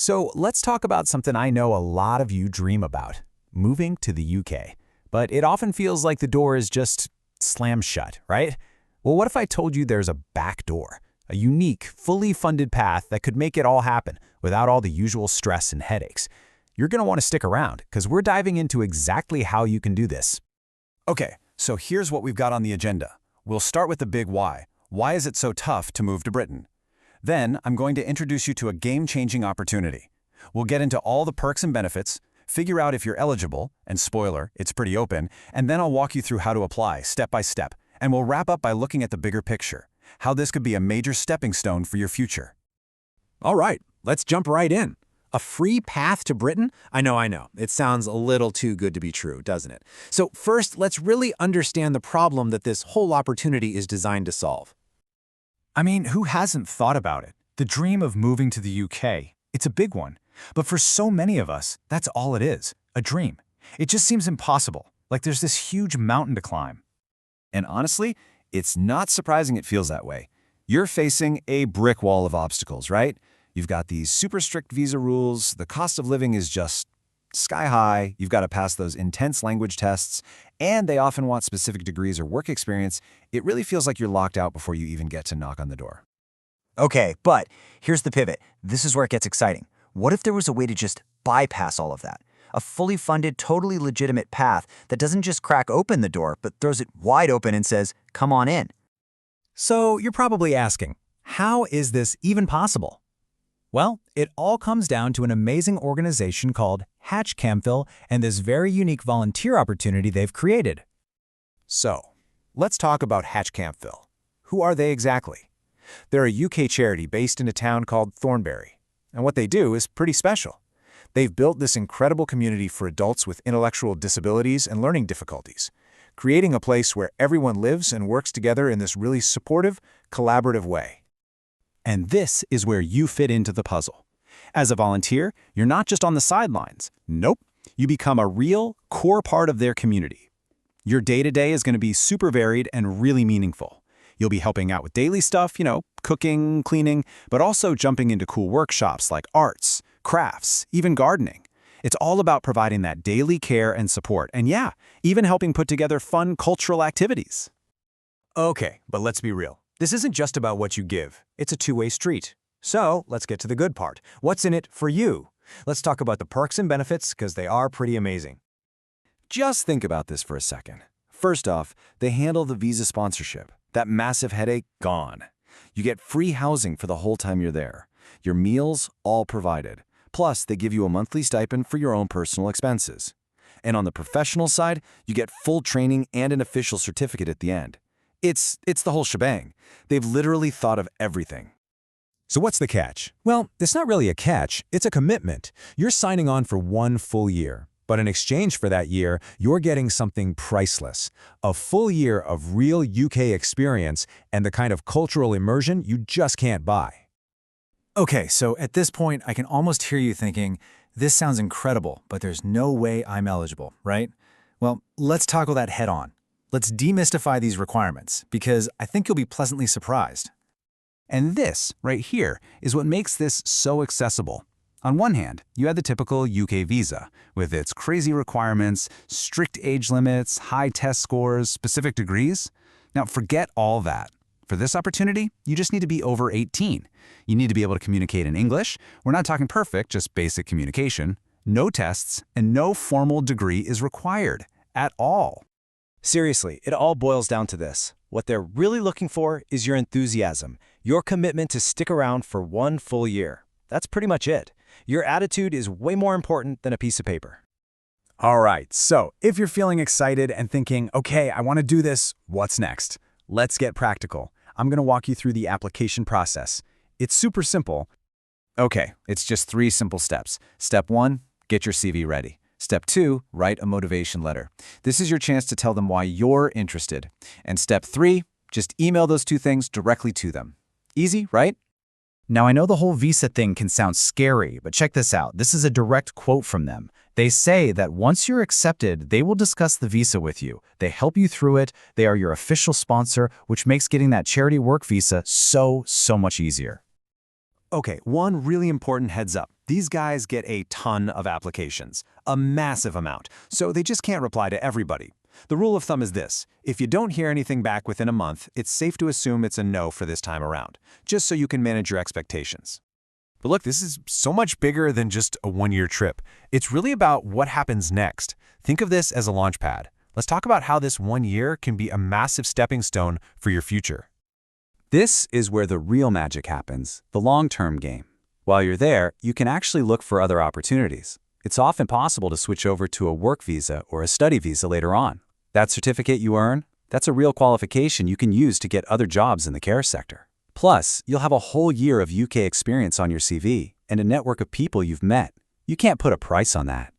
So let's talk about something I know a lot of you dream about, moving to the UK. But it often feels like the door is just slammed shut, right? Well, what if I told you there's a back door, a unique, fully funded path that could make it all happen without all the usual stress and headaches? You're going to want to stick around because we're diving into exactly how you can do this. Okay, so here's what we've got on the agenda. We'll start with the big why. Why is it so tough to move to Britain? Then I'm going to introduce you to a game-changing opportunity. We'll get into all the perks and benefits, figure out if you're eligible, and spoiler, it's pretty open, and then I'll walk you through how to apply step by step, and we'll wrap up by looking at the bigger picture, how this could be a major stepping stone for your future. All right, let's jump right in. A free path to Britain? I know. It sounds a little too good to be true, doesn't it? So first, let's really understand the problem that this whole opportunity is designed to solve. I mean, who hasn't thought about it? The dream of moving to the UK. It's a big one. But for so many of us, that's all it is, a dream. It just seems impossible, like there's this huge mountain to climb. And honestly, it's not surprising it feels that way. You're facing a brick wall of obstacles, right? You've got these super strict visa rules, the cost of living is just sky high, you've got to pass those intense language tests, and they often want specific degrees or work experience. It really feels like you're locked out before you even get to knock on the door. Okay, but here's the pivot. This is where it gets exciting. What if there was a way to just bypass all of that? A fully funded, totally legitimate path that doesn't just crack open the door, but throws it wide open and says, come on in. So you're probably asking, how is this even possible? Well, it all comes down to an amazing organization called Hatch Camphil and this very unique volunteer opportunity they've created. So, let's talk about Hatch Camphil. Who are they exactly? They're a UK charity based in a town called Thornbury, and what they do is pretty special. They've built this incredible community for adults with intellectual disabilities and learning difficulties, creating a place where everyone lives and works together in this really supportive, collaborative way. And this is where you fit into the puzzle. As a volunteer, you're not just on the sidelines. Nope, you become a real, core part of their community. Your day-to-day is going to be super varied and really meaningful. You'll be helping out with daily stuff, cooking, cleaning, but also jumping into cool workshops like arts, crafts, even gardening. It's all about providing that daily care and support, and yeah, even helping put together fun cultural activities. Okay, but let's be real. This isn't just about what you give. It's a two-way street. So let's get to the good part. What's in it for you? Let's talk about the perks and benefits because they are pretty amazing. Just think about this for a second. First off, they handle the visa sponsorship. That massive headache, gone. You get free housing for the whole time you're there. Your meals, all provided. Plus, they give you a monthly stipend for your own personal expenses. And on the professional side, you get full training and an official certificate at the end. It's the whole shebang. They've literally thought of everything. So what's the catch? Well, it's not really a catch, it's a commitment. You're signing on for 1 full year. But in exchange for that year, you're getting something priceless. A full year of real UK experience and the kind of cultural immersion you just can't buy. Okay, so at this point, I can almost hear you thinking, this sounds incredible, but there's no way I'm eligible, right? Well, let's tackle that head on. Let's demystify these requirements, because I think you'll be pleasantly surprised. And this, right here, is what makes this so accessible. On one hand, you had the typical UK visa, with its crazy requirements, strict age limits, high test scores, specific degrees. Now, forget all that. For this opportunity, you just need to be over 18. You need to be able to communicate in English. We're not talking perfect, just basic communication. No tests, and no formal degree is required at all. Seriously, it all boils down to this. What they're really looking for is your enthusiasm, your commitment to stick around for 1 full year. That's pretty much it. Your attitude is way more important than a piece of paper. All right, so if you're feeling excited and thinking, okay, I want to do this, what's next? Let's get practical. I'm going to walk you through the application process. It's super simple. Okay, it's just 3 simple steps. Step 1, get your CV ready. Step 2, write a motivation letter. This is your chance to tell them why you're interested. And step 3, just email those 2 things directly to them. Easy, right? Now, I know the whole visa thing can sound scary, but check this out. This is a direct quote from them. They say that once you're accepted, they will discuss the visa with you. They help you through it. They are your official sponsor, which makes getting that charity work visa so much easier. Okay, one really important heads up. These guys get a ton of applications, a massive amount, so they just can't reply to everybody. The rule of thumb is this: if you don't hear anything back within a month, it's safe to assume it's a no for this time around, just so you can manage your expectations. But look, this is so much bigger than just a one-year trip. It's really about what happens next. Think of this as a launch pad. Let's talk about how this 1 year can be a massive stepping stone for your future. This is where the real magic happens, the long-term game. While you're there, you can actually look for other opportunities. It's often possible to switch over to a work visa or a study visa later on. That certificate you earn, that's a real qualification you can use to get other jobs in the care sector. Plus, you'll have a whole year of UK experience on your CV and a network of people you've met. You can't put a price on that.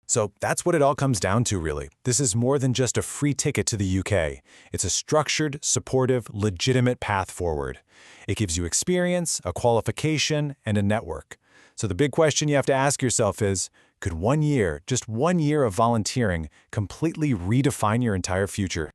So that's what it all comes down to, really. This is more than just a free ticket to the UK. It's a structured, supportive, legitimate path forward. It gives you experience, a qualification, and a network. So the big question you have to ask yourself is, could 1 year, just 1 year of volunteering, completely redefine your entire future?